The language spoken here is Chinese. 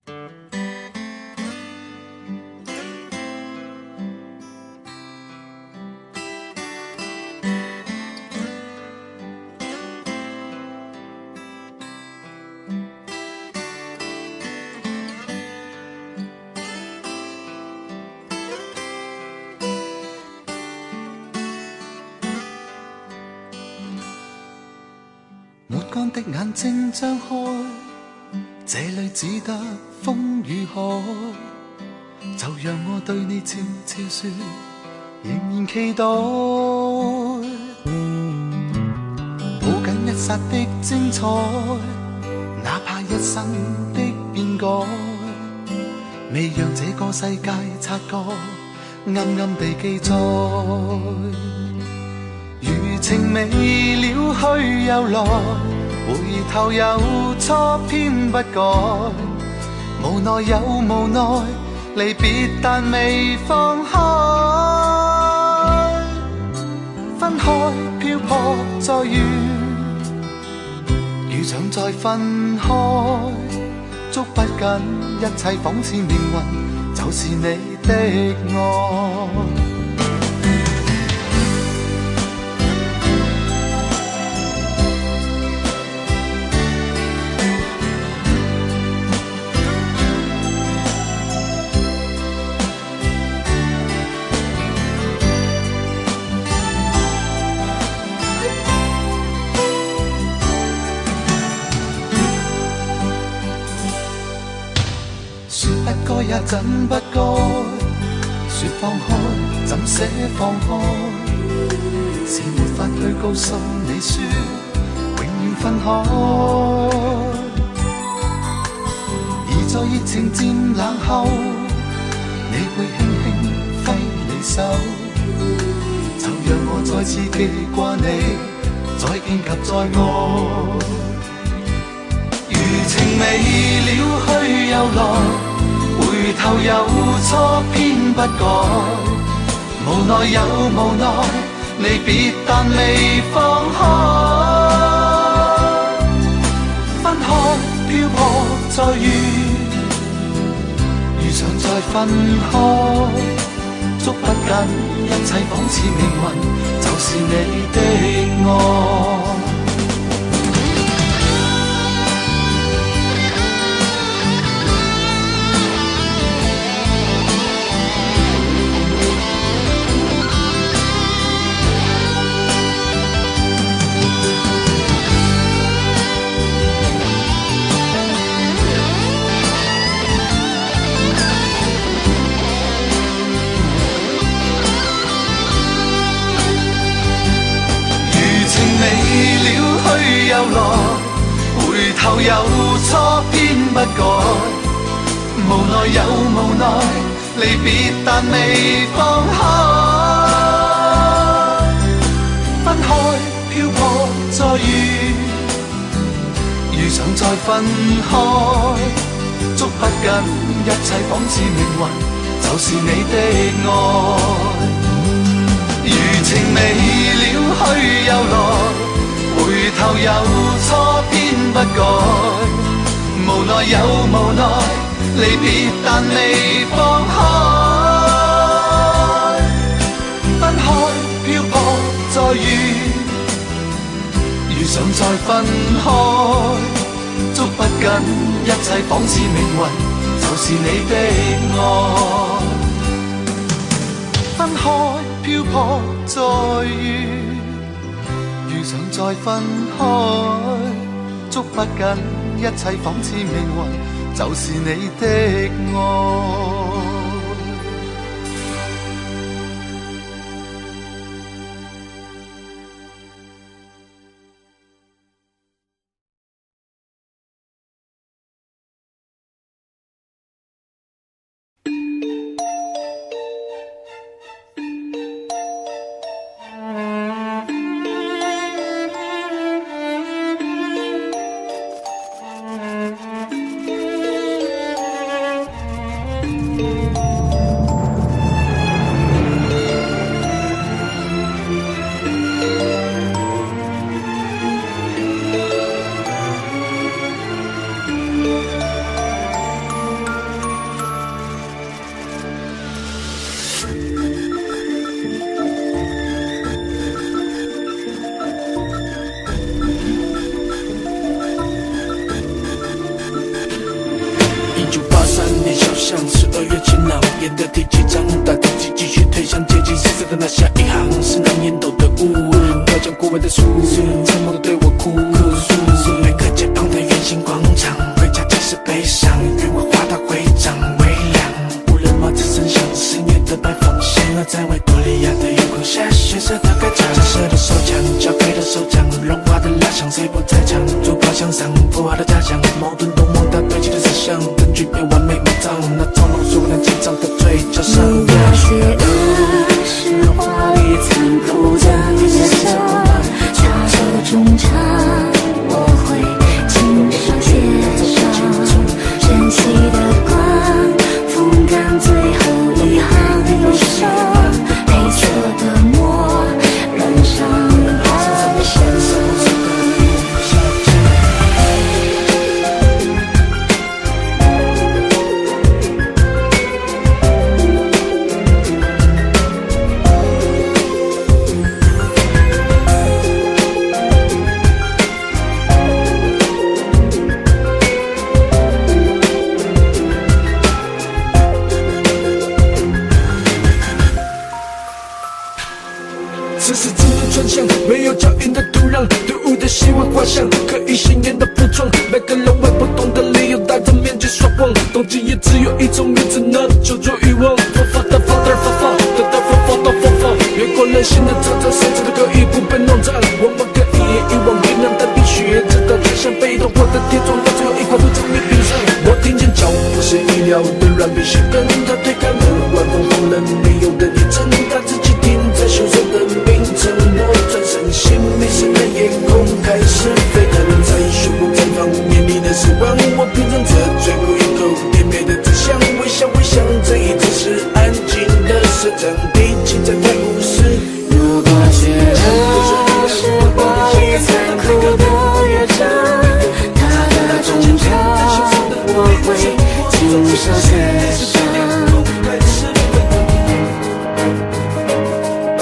抹乾的眼睛張開，這裏只得風與海，就讓我對你悄悄說，仍然期待。抱緊一剎的精彩，哪怕一生的變改，未讓這個世界察覺，暗暗地記載。餘情未了去又來，回頭又錯偏不改，無奈有無奈，離別但未放開。分開漂泊再遇，如想再分開，捉不緊一切仿似命運，就是你的愛。也怎不該說放開，怎捨放開？是沒法去告訴你說，永遠分開。而在熱情漸冷後，你會輕輕揮離手，就讓我再次記掛你，再見及再愛。餘情未了去又來，回頭又錯偏不改，無奈有無奈，離別但未放開。分開漂泊再遇，如想再分開，捉不緊一切仿似命運，就是你的愛。又來，回頭又錯偏不改，無奈有無奈，離別但未放開。分開漂泊再遇，如想再分開，捉不緊一切仿似命運，就是你的愛。餘情未了去又來，回頭又錯偏不改，無奈有無奈，離別但未放開。分開漂泊再遇，如想再分開，捉不緊一切仿似命運，就是你的愛。分開漂泊再遇，如想再分開，捉不緊一切仿似命運，就是你的愛。像12月晴朗，演的第几章，打地基继续推向阶级色色的那下一行，是那烟斗的雾，飘将过往的树，沉默的对我哭，每个街旁的圆形广场，回家即是悲伤，愿我花到会长微凉，无人望着声响，深夜的白放线，而在维多利亚的夜空下，血色的歌唱，紫色的手枪，交给的手掌，融化的蜡像，谁不在场？竹炮向上，破坏的假象，矛盾都梦到堆积的思想，证据被完美埋葬，那装聋说难紧张的嘴角上。那些恶是华丽残酷的野兽，插手中场，我会亲上街上，晨曦的光，风干最后一行忧伤，黑色的墨，染上暗线。这是自由转向，没有脚印的土壤，队伍的希望画像，可以显眼的服装，每个人为不同的理由戴着面具说谎，动机也只有一种，名字呢，求助欲望，佛法的 Father 发放，得到佛法的佛法，越过人性的tra战，甚至的可以不被弄脏，我们可以一往无前，但必须也知道就像被动，我的铁窗到最后一块不从你冰上，我听见脚步是意料的软皮鞋跟他推开门，晚风放冷，没有人也真，他自己停在袖手的。